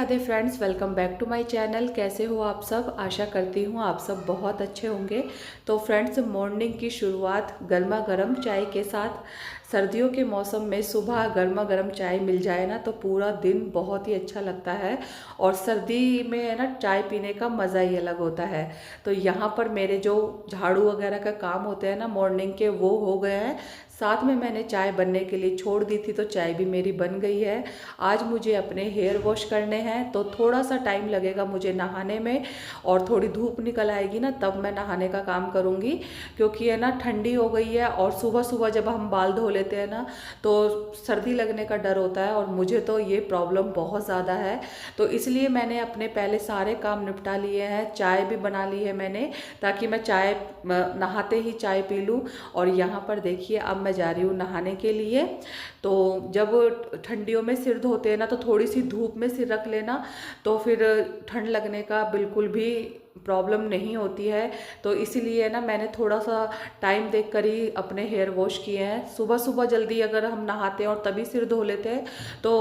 Radhe friends, welcome back to my channel. कैसे हो आप सब? आशा करती हूँ आप सब बहुत अच्छे होंगे। तो फ्रेंड्स, मॉर्निंग की शुरुआत गर्मा गर्म चाय के साथ। सर्दियों के मौसम में सुबह गर्मा गर्म चाय मिल जाए ना तो पूरा दिन बहुत ही अच्छा लगता है। और सर्दी में है ना, चाय पीने का मज़ा ही अलग होता है। तो यहाँ पर मेरे जो झाड़ू वगैरह का काम होते हैं ना मॉर्निंग के, वो हो गए हैं। साथ में मैंने चाय बनने के लिए छोड़ दी थी, तो चाय भी मेरी बन गई है। आज मुझे अपने हेयर वॉश करने हैं, तो थोड़ा सा टाइम लगेगा मुझे नहाने में। और थोड़ी धूप निकल आएगी ना तब मैं नहाने का काम करूँगी, क्योंकि है ना ठंडी हो गई है। और सुबह सुबह जब हम बाल धो लेते हैं ना तो सर्दी लगने का डर होता है, और मुझे तो ये प्रॉब्लम बहुत ज़्यादा है। तो इसलिए मैंने अपने पहले सारे काम निपटा लिए हैं। चाय भी बना ली है मैंने, ताकि मैं चाय नहाते ही चाय पी लूँ। और यहाँ पर देखिए, अब मैं जा रही हूँ नहाने के लिए। तो जब ठंडियों में सिर धोते हैं ना तो थोड़ी सी धूप में सिर रख लेना, तो फिर ठंड लगने का बिल्कुल भी प्रॉब्लम नहीं होती है। तो इसीलिए ना मैंने थोड़ा सा टाइम देख कर ही अपने हेयर वॉश किए हैं। सुबह सुबह जल्दी अगर हम नहाते हैं और तभी सिर धो लेते हैं तो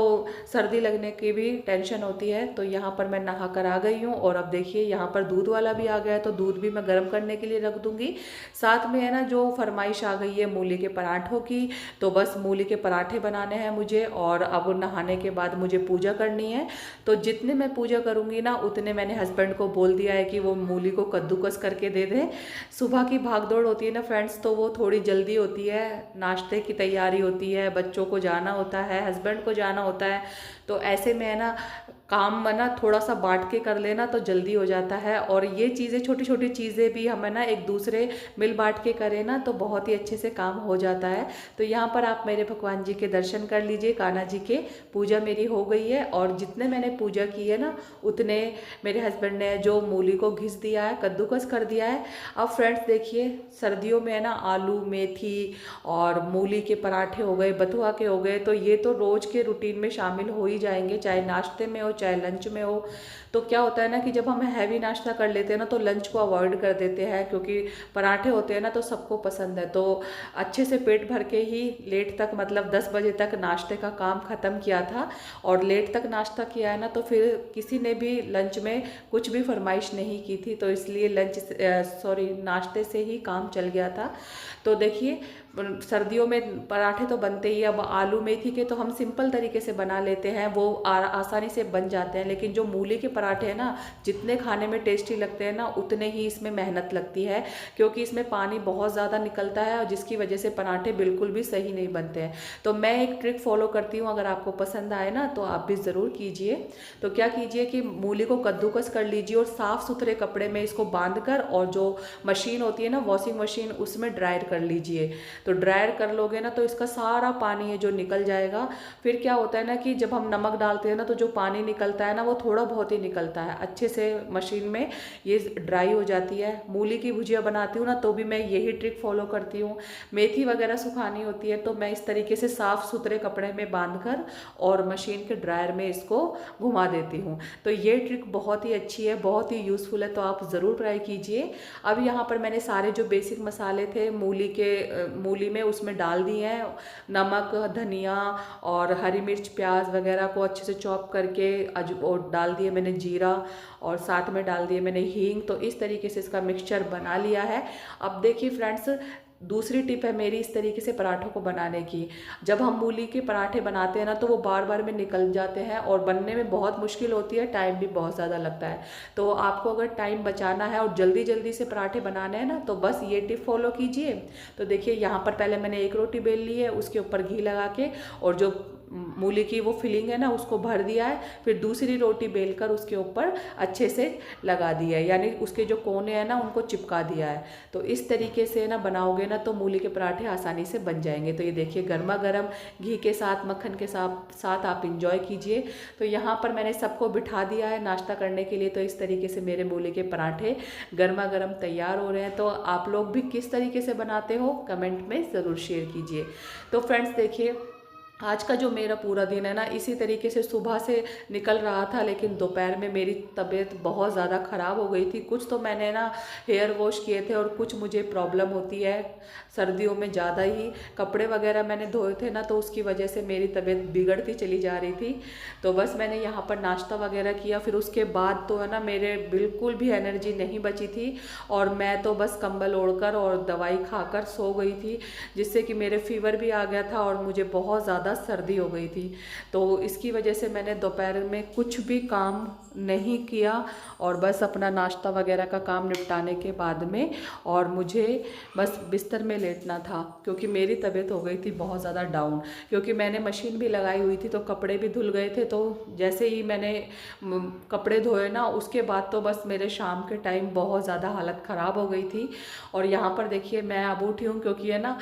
सर्दी लगने की भी टेंशन होती है। तो यहाँ पर मैं नहा कर आ गई हूँ, और अब देखिए यहाँ पर दूध वाला भी आ गया है, तो दूध भी मैं गर्म करने के लिए रख दूँगी। साथ में है ना, जो फरमाइश आ गई है मूली के पराठों की, तो बस मूली के पराठे बनाने हैं मुझे। और अब नहाने के बाद मुझे पूजा करनी है। तो जितने मैं पूजा करूँगी ना उतने मैंने हस्बैंड को बोल दिया है कि वो मूली को कद्दूकस करके दे दें। सुबह की भागदौड़ होती है ना फ्रेंड्स, तो वो थोड़ी जल्दी होती है। नाश्ते की तैयारी होती है, बच्चों को जाना होता है, हस्बैंड को जाना होता है। तो ऐसे में है ना, काम है ना थोड़ा सा बांट के कर लेना तो जल्दी हो जाता है। और ये चीज़ें, छोटी छोटी चीज़ें भी हमें ना एक दूसरे मिल बांट के करें ना तो बहुत ही अच्छे से काम हो जाता है। तो यहाँ पर आप मेरे भगवान जी के दर्शन कर लीजिए, कान्हा जी के। पूजा मेरी हो गई है, और जितने मैंने पूजा की है ना उतने मेरे हस्बैंड ने जो मूली को घिस दिया है, कद्दूकस कर दिया है। अब फ्रेंड्स देखिए, सर्दियों में है ना आलू, मेथी और मूली के पराठे हो गए, बथुआ के हो गए, तो ये तो रोज़ के रूटीन में शामिल हो ही जाएंगे, चाहे नाश्ते में हो चाहे लंच में हो। तो क्या होता है ना कि जब हम हैवी नाश्ता कर लेते हैं ना तो लंच को अवॉइड कर देते हैं, क्योंकि पराठे होते हैं ना तो सबको पसंद है। तो अच्छे से पेट भर के ही लेट तक, मतलब 10 बजे तक नाश्ते का काम ख़त्म किया था। और लेट तक नाश्ता किया है ना तो फिर किसी ने भी लंच में कुछ भी फरमाइश नहीं की थी, तो इसलिए नाश्ते से ही काम चल गया था। तो देखिए, सर्दियों में पराठे तो बनते ही। अब आलू मेथी के तो हम सिंपल तरीके से बना लेते हैं, वो आसानी से बन जाते हैं। लेकिन जो मूली के पराठे हैं ना, जितने खाने में टेस्टी लगते हैं ना उतने ही इसमें मेहनत लगती है, क्योंकि इसमें पानी बहुत ज़्यादा निकलता है, और जिसकी वजह से पराठे बिल्कुल भी सही नहीं बनते हैं। तो मैं एक ट्रिक फॉलो करती हूँ, अगर आपको पसंद आए ना तो आप भी ज़रूर कीजिए। तो क्या कीजिए कि मूली को कद्दूकस कर लीजिए, और साफ़ सुथरे कपड़े में इसको बांध कर, और जो मशीन होती है ना वॉशिंग मशीन, उसमें ड्रायर कर लीजिए। तो ड्रायर कर लोगे ना तो इसका सारा पानी है जो निकल जाएगा। फिर क्या होता है ना कि जब हम नमक डालते हैं ना तो जो पानी निकलता है ना वो थोड़ा बहुत ही निकलता है, अच्छे से मशीन में ये ड्राई हो जाती है। मूली की भुजिया बनाती हूँ ना तो भी मैं यही ट्रिक फॉलो करती हूँ। मेथी वगैरह सुखानी होती है तो मैं इस तरीके से साफ़ सुथरे कपड़े में बांध कर और मशीन के ड्रायर में इसको घुमा देती हूँ। तो ये ट्रिक बहुत ही अच्छी है, बहुत ही यूज़फुल है, तो आप ज़रूर ट्राई कीजिए। अब यहाँ पर मैंने सारे जो बेसिक मसाले थे मूली में उसमें डाल दिए हैं। नमक, धनिया और हरी मिर्च, प्याज वगैरह को अच्छे से चॉप करके और डाल दिए मैंने जीरा, और साथ में डाल दिए मैंने हींग। तो इस तरीके से इसका मिक्सचर बना लिया है। अब देखिए फ्रेंड्स, दूसरी टिप है मेरी इस तरीके से पराठों को बनाने की। जब हम मूली के पराठे बनाते हैं ना तो वो बार बार में निकल जाते हैं, और बनने में बहुत मुश्किल होती है, टाइम भी बहुत ज़्यादा लगता है। तो आपको अगर टाइम बचाना है और जल्दी जल्दी से पराठे बनाने हैं ना तो बस ये टिप फॉलो कीजिए। तो देखिए, यहाँ पर पहले मैंने एक रोटी बेल ली है, उसके ऊपर घी लगा के, और जो मूली की वो फिलिंग है ना उसको भर दिया है। फिर दूसरी रोटी बेलकर उसके ऊपर अच्छे से लगा दिया है, यानी उसके जो कोने हैं ना उनको चिपका दिया है। तो इस तरीके से ना बनाओगे ना तो मूली के पराठे आसानी से बन जाएंगे। तो ये देखिए, गर्मा गर्म घी के साथ, मक्खन के साथ आप इंजॉय कीजिए। तो यहाँ पर मैंने सबको बिठा दिया है नाश्ता करने के लिए। तो इस तरीके से मेरे मूली के पराठे गर्मा गर्म तैयार हो रहे हैं। तो आप लोग भी किस तरीके से बनाते हो कमेंट में ज़रूर शेयर कीजिए। तो फ्रेंड्स देखिए, आज का जो मेरा पूरा दिन है ना इसी तरीके से सुबह से निकल रहा था, लेकिन दोपहर में मेरी तबीयत बहुत ज़्यादा ख़राब हो गई थी। कुछ तो मैंने ना हेयर वॉश किए थे और कुछ मुझे प्रॉब्लम होती है सर्दियों में ज़्यादा ही, कपड़े वगैरह मैंने धोए थे ना तो उसकी वजह से मेरी तबीयत बिगड़ती चली जा रही थी। तो बस मैंने यहाँ पर नाश्ता वगैरह किया, फिर उसके बाद तो है ना मेरे बिल्कुल भी एनर्जी नहीं बची थी और मैं तो बस कंबल ओढ़कर और दवाई खाकर सो गई थी, जिससे कि मेरे फीवर भी आ गया था और मुझे बहुत ज़्यादा सर्दी हो गई थी। तो इसकी वजह से मैंने दोपहर में कुछ भी काम नहीं किया और बस अपना नाश्ता वगैरह का काम निपटाने के बाद में और मुझे बस बिस्तर में लेटना था, क्योंकि मेरी तबीयत हो गई थी बहुत ज़्यादा डाउन। क्योंकि मैंने मशीन भी लगाई हुई थी तो कपड़े भी धुल गए थे, तो जैसे ही मैंने कपड़े धोए ना उसके बाद तो बस मेरे शाम के टाइम बहुत ज़्यादा हालत ख़राब हो गई थी। और यहाँ पर देखिए मैं अब उठी हूँ, क्योंकि है ना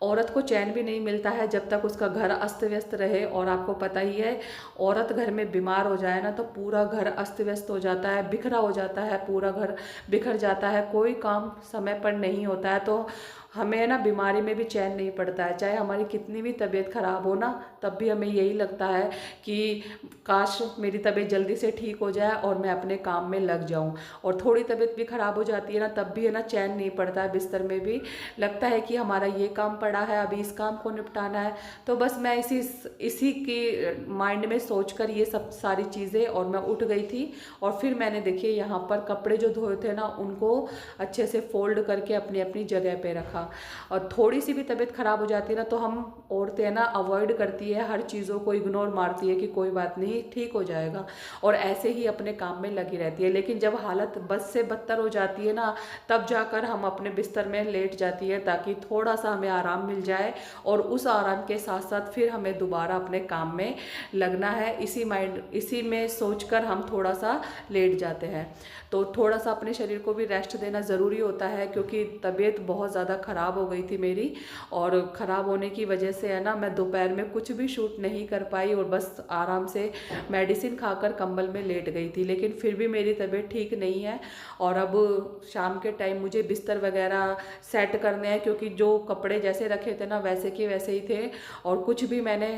औरत को चैन भी नहीं मिलता है जब तक उसका घर अस्त व्यस्त रहे। और आपको पता ही है, औरत घर में बीमार हो जाए ना तो पूरा घर अस्त व्यस्त हो जाता है, बिखरा हो जाता है, पूरा घर बिखर जाता है, कोई काम समय पर नहीं होता है। तो हमें ना बीमारी में भी चैन नहीं पड़ता है, चाहे हमारी कितनी भी तबीयत खराब हो ना तब भी हमें यही लगता है कि काश मेरी तबीयत जल्दी से ठीक हो जाए और मैं अपने काम में लग जाऊं। और थोड़ी तबीयत भी खराब हो जाती है ना तब भी है ना चैन नहीं पड़ता है, बिस्तर में भी लगता है कि हमारा ये काम पड़ा है, अभी इस काम को निपटाना है। तो बस मैं इसी की माइंड में सोचकर ये सब सारी चीज़ें और मैं उठ गई थी। और फिर मैंने देखिए यहाँ पर कपड़े जो धोए थे ना उनको अच्छे से फोल्ड करके अपनी अपनी जगह पे रखा। और थोड़ी सी भी तबीयत खराब हो जाती है ना तो हम औरतें ना अवॉइड करती है, हर चीज़ों को इग्नोर मारती है कि कोई बात नहीं ठीक हो जाएगा, और ऐसे ही अपने काम में लगी रहती है। लेकिन जब हालत बद से बदतर हो जाती है ना तब जाकर हम अपने बिस्तर में लेट जाती है, ताकि थोड़ा सा हमें आराम मिल जाए और उस आराम के साथ साथ फिर हमें दोबारा अपने काम में लगना है। इसी में सोचकर हम थोड़ा सा लेट जाते हैं। तो थोड़ा सा अपने शरीर को भी रेस्ट देना ज़रूरी होता है, क्योंकि तबीयत बहुत ज़्यादा ख़राब हो गई थी मेरी। और ख़राब होने की वजह से है ना मैं दोपहर में कुछ भी शूट नहीं कर पाई और बस आराम से मेडिसिन खाकर कंबल में लेट गई थी। लेकिन फिर भी मेरी तबीयत ठीक नहीं है और अब शाम के टाइम मुझे बिस्तर वगैरह सेट करने हैं, क्योंकि जो कपड़े जैसे रखे थे ना वैसे के वैसे ही थे और कुछ भी मैंने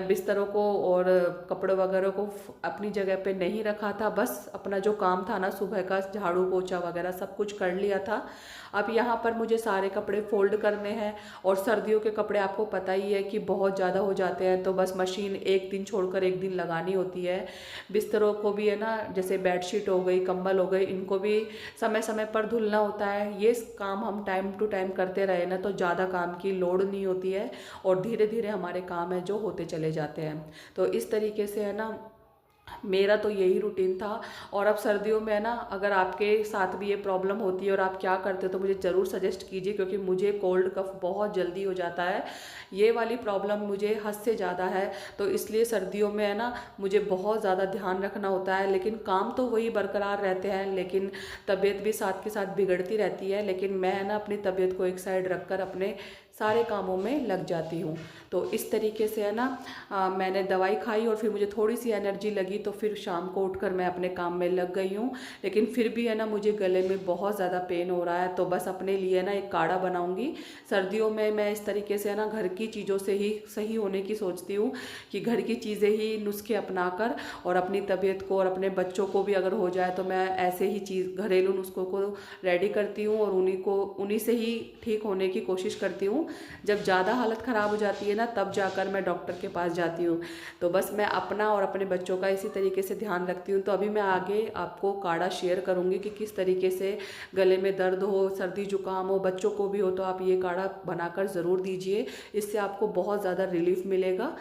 बिस्तरों को और कपड़े वगैरह को अपनी जगह पे नहीं रखा था। बस अपना जो काम था ना सुबह का झाड़ू पोछा वगैरह सब कुछ कर लिया था। अब यहाँ पर मुझे सारे कपड़े फोल्ड करने हैं और सर्दियों के कपड़े आपको पता ही है कि बहुत ज़्यादा हो जाते हैं, तो बस मशीन एक दिन छोड़कर एक दिन लगानी होती है। बिस्तरों को भी है ना, जैसे बेडशीट हो गई, कंबल हो गई, इनको भी समय समय पर धुलना होता है। ये काम हम टाइम टू टाइम करते रहे ना तो ज़्यादा काम की लोड नहीं होती है और धीरे धीरे हमारे काम है जो होते चले जाते हैं। तो इस तरीके से है ना मेरा तो यही रूटीन था। और अब सर्दियों में है ना अगर आपके साथ भी ये प्रॉब्लम होती है और आप क्या करते हो तो मुझे ज़रूर सजेस्ट कीजिए, क्योंकि मुझे कोल्ड कफ बहुत जल्दी हो जाता है। ये वाली प्रॉब्लम मुझे हद से ज़्यादा है, तो इसलिए सर्दियों में है ना मुझे बहुत ज़्यादा ध्यान रखना होता है। लेकिन काम तो वही बरकरार रहते हैं, लेकिन तबीयत भी साथ के साथ बिगड़ती रहती है। लेकिन मैं है ना अपनी तबीयत को एक साइड रखकर अपने सारे कामों में लग जाती हूँ। तो इस तरीके से है ना मैंने दवाई खाई और फिर मुझे थोड़ी सी एनर्जी लगी तो फिर शाम को उठकर मैं अपने काम में लग गई हूँ। लेकिन फिर भी है ना मुझे गले में बहुत ज़्यादा पेन हो रहा है, तो बस अपने लिए ना एक काढ़ा बनाऊँगी। सर्दियों में मैं इस तरीके से है ना घर की चीज़ों से ही सही होने की सोचती हूँ कि घर की चीज़ें ही नुस्खे अपनाकर और अपनी तबीयत को और अपने बच्चों को भी अगर हो जाए तो मैं ऐसे ही चीज़ घरेलू नुस्खों को रेडी करती हूँ और उन्हीं से ही ठीक होने की कोशिश करती हूँ। जब ज़्यादा हालत ख़राब हो जाती है ना तब जाकर मैं डॉक्टर के पास जाती हूँ। तो बस मैं अपना और अपने बच्चों का इसी तरीके से ध्यान रखती हूँ। तो अभी मैं आगे आपको काढ़ा शेयर करूँगी कि किस तरीके से गले में दर्द हो, सर्दी जुकाम हो, बच्चों को भी हो तो आप ये काढ़ा बनाकर ज़रूर दीजिए, इससे आपको बहुत ज़्यादा रिलीफ मिलेगा।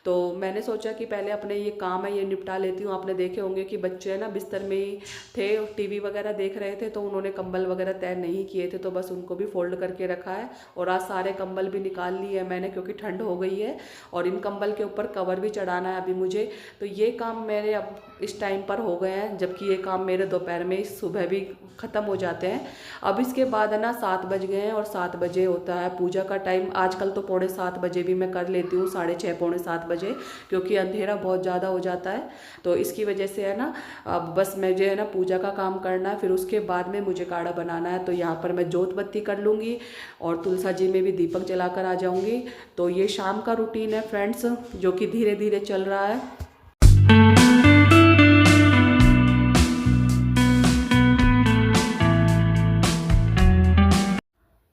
तो मैंने सोचा कि पहले अपने ये काम है ये निपटा लेती हूँ। आपने देखे होंगे कि बच्चे है ना बिस्तर में ही थे, टीवी वगैरह देख रहे थे, तो उन्होंने कंबल वगैरह तय नहीं किए थे, तो बस उनको भी फोल्ड करके रखा है। और आज सारे कंबल भी निकाल लिए है मैंने, क्योंकि ठंड हो गई है और इन कंबल के ऊपर कवर भी चढ़ाना है अभी मुझे। तो ये काम मेरे अब इस टाइम पर हो गए हैं, जबकि ये काम मेरे दोपहर में सुबह भी ख़त्म हो जाते हैं। अब इसके बाद है ना 7 बज गए हैं और 7 बजे होता है पूजा का टाइम। आजकल तो 6:45 बजे भी मैं कर लेती हूँ, 6:30 पौने 7 बजे, क्योंकि अंधेरा बहुत ज़्यादा हो जाता है। तो इसकी वजह से है ना अब बस मुझे है ना पूजा का काम करना है, फिर उसके बाद में मुझे काढ़ा बनाना है। तो यहाँ पर मैं जोत बत्ती कर लूँगी और तुलसा जी में भी दीपक जलाकर आ जाऊंगी। तो ये शाम का रूटीन है फ्रेंड्स, जो कि धीरे धीरे चल रहा है।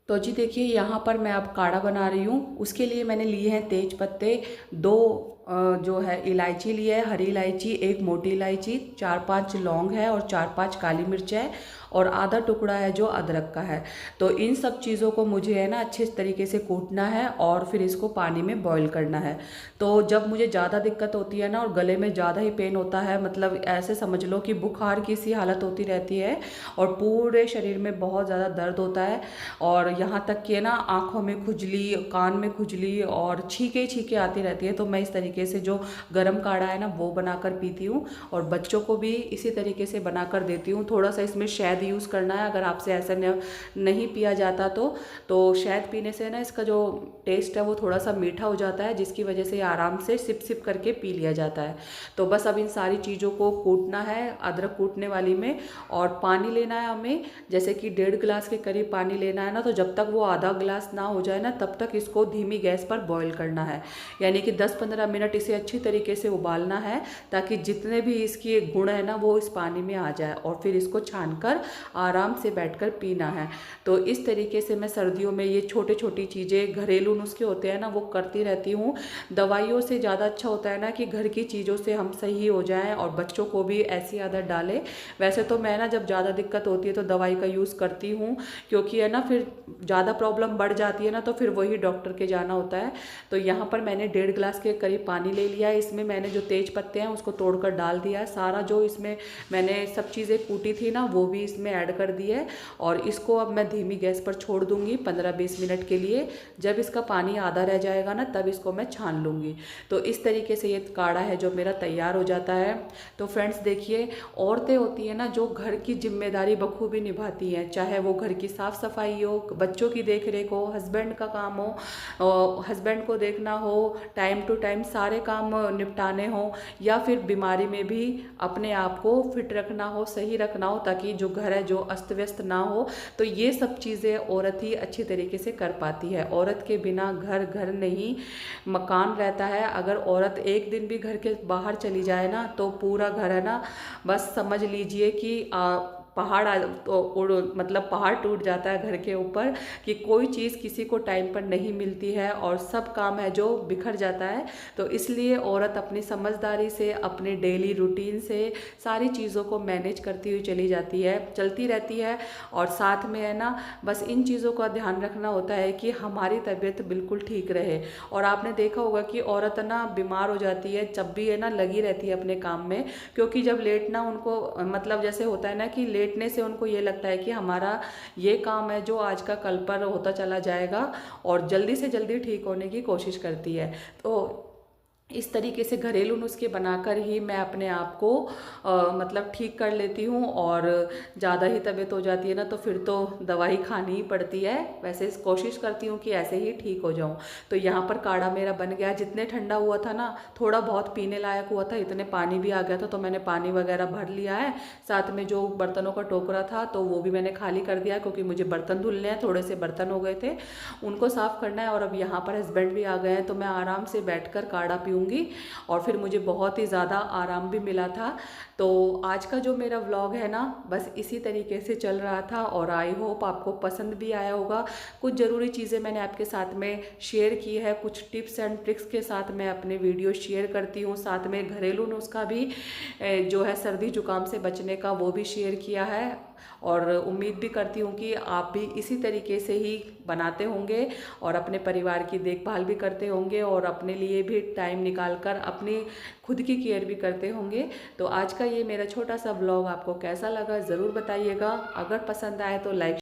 तो जी देखिए, यहाँ पर मैं अब काढ़ा बना रही हूँ। उसके लिए मैंने लिए हैं तेज पत्ते, दो जो है इलायची ली है, हरी इलायची, एक मोटी इलायची, 4-5 लौंग है और 4-5 काली मिर्च है और आधा टुकड़ा है जो अदरक का है। तो इन सब चीज़ों को मुझे है ना अच्छे तरीके से कूटना है और फिर इसको पानी में बॉईल करना है। तो जब मुझे ज़्यादा दिक्कत होती है ना और गले में ज़्यादा ही पेन होता है, मतलब ऐसे समझ लो कि बुखार की सी हालत होती रहती है और पूरे शरीर में बहुत ज़्यादा दर्द होता है और यहाँ तक कि ना आँखों में खुजली, कान में खुजली और छींके छींके आती रहती है। तो मैं इस तरीके से जो गर्म काढ़ा है ना वो बनाकर पीती हूँ और बच्चों को भी इसी तरीके से बनाकर देती हूँ। थोड़ा सा इसमें शहद यूज़ करना है, अगर आपसे ऐसा नहीं पिया जाता तो शहद पीने से ना इसका जो टेस्ट है वो थोड़ा सा मीठा हो जाता है, जिसकी वजह से आराम से सिप सिप करके पी लिया जाता है। तो बस अब इन सारी चीज़ों को कूटना है अदरक कूटने वाली में, और पानी लेना है हमें, जैसे कि 1.5 गिलास के करीब पानी लेना है ना। तो जब तक वो आधा गिलास ना हो जाए ना तब तक इसको धीमी गैस पर बॉईल करना है, यानी कि 10-15 मिनट इसे अच्छी तरीके से उबालना है ताकि जितने भी इसके गुण है ना वो इस पानी में आ जाए, और फिर इसको छानकर आराम से बैठकर पीना है। तो इस तरीके से मैं सर्दियों में ये छोटी छोटी चीज़ें, घरेलू नुस्खे होते हैं ना, वो करती रहती हूँ। दवाइयों से ज़्यादा अच्छा होता है ना कि घर की चीज़ों से हम सही हो जाएं और बच्चों को भी ऐसी आदत डालें। वैसे तो मैं ना जब ज़्यादा दिक्कत होती है तो दवाई का यूज़ करती हूँ, क्योंकि है ना फिर ज़्यादा प्रॉब्लम बढ़ जाती है ना तो फिर वही डॉक्टर के जाना होता है। तो यहाँ पर मैंने 1.5 गिलास के करीब पानी ले लिया है। इसमें मैंने जो तेज पत्ते हैं उसको तोड़कर डाल दिया है। सारा जो इसमें मैंने सब चीज़ें कूटी थी ना वो भी इसमें ऐड कर दी है, और इसको अब मैं धीमी गैस पर छोड़ दूंगी 15-20 मिनट के लिए। जब इसका पानी आधा रह जाएगा ना तब इसको मैं छान लूँगी। तो इस तरीके से ये काढ़ा है जो मेरा तैयार हो जाता है। तो फ्रेंड्स देखिए, औरतें होती हैं ना जो घर की जिम्मेदारी बखूबी निभाती हैं, चाहे वो घर की साफ़ सफाई हो, बच्चों की देख रेख हो, हस्बैंड का काम हो, हस्बैंड को देखना हो, टाइम टू टाइम सारे काम निपटाने हो, या फिर बीमारी में भी अपने आप को फिट रखना हो, सही रखना हो, ताकि जो घर है जो अस्त व्यस्त ना हो। तो ये सब चीज़ें औरत ही अच्छी तरीके से कर पाती है। औरत के बिना घर घर नहीं, मकान रहता है। अगर औरत एक दिन भी घर के बाहर चली जाए ना तो पूरा घर है ना, बस समझ लीजिए कि मतलब पहाड़ टूट जाता है घर के ऊपर, कि कोई चीज़ किसी को टाइम पर नहीं मिलती है और सब काम है जो बिखर जाता है। तो इसलिए औरत अपनी समझदारी से, अपने डेली रूटीन से सारी चीज़ों को मैनेज करती हुई चलती रहती है। और साथ में है ना बस इन चीज़ों का ध्यान रखना होता है कि हमारी तबीयत बिल्कुल ठीक रहे। और आपने देखा होगा कि औरत ना बीमार हो जाती है जब भी है ना लगी रहती है अपने काम में, क्योंकि जब लेटना उनको, मतलब जैसे होता है ना कि लेटने से उनको ये लगता है कि हमारा ये काम है जो आज का कल पर होता चला जाएगा, और जल्दी से जल्दी ठीक होने की कोशिश करती है। तो इस तरीके से घरेलू नुस्खे बनाकर ही मैं अपने आप को मतलब ठीक कर लेती हूँ। और ज़्यादा ही तबीयत हो जाती है ना तो फिर तो दवाई खानी ही पड़ती है। वैसे कोशिश करती हूँ कि ऐसे ही ठीक हो जाऊँ। तो यहाँ पर काढ़ा मेरा बन गया। जितने ठंडा हुआ था ना, थोड़ा बहुत पीने लायक हुआ था, इतने पानी भी आ गया था, तो मैंने पानी वगैरह भर लिया है। साथ में जो बर्तनों का टोकरा था तो वो भी मैंने खाली कर दिया, क्योंकि मुझे बर्तन धुलने हैं, थोड़े से बर्तन हो गए थे, उनको साफ़ करना है। और अब यहाँ पर हस्बैंड भी आ गए हैं तो मैं आराम से बैठकर काढ़ा पीऊँगी, और फिर मुझे बहुत ही ज़्यादा आराम भी मिला था। तो आज का जो मेरा व्लॉग है ना बस इसी तरीके से चल रहा था, और आई होप आपको पसंद भी आया होगा। कुछ ज़रूरी चीज़ें मैंने आपके साथ में शेयर की है, कुछ टिप्स एंड ट्रिक्स के साथ मैं अपने वीडियो शेयर करती हूँ। साथ में घरेलू नुस्खा भी जो है सर्दी जुकाम से बचने का वो भी शेयर किया है, और उम्मीद भी करती हूँ कि आप भी इसी तरीके से ही बनाते होंगे और अपने परिवार की देखभाल भी करते होंगे, और अपने लिए भी टाइम निकालकर अपनी खुद की केयर भी करते होंगे। तो आज का ये मेरा छोटा सा व्लॉग आपको कैसा लगा ज़रूर बताइएगा। अगर पसंद आए तो लाइक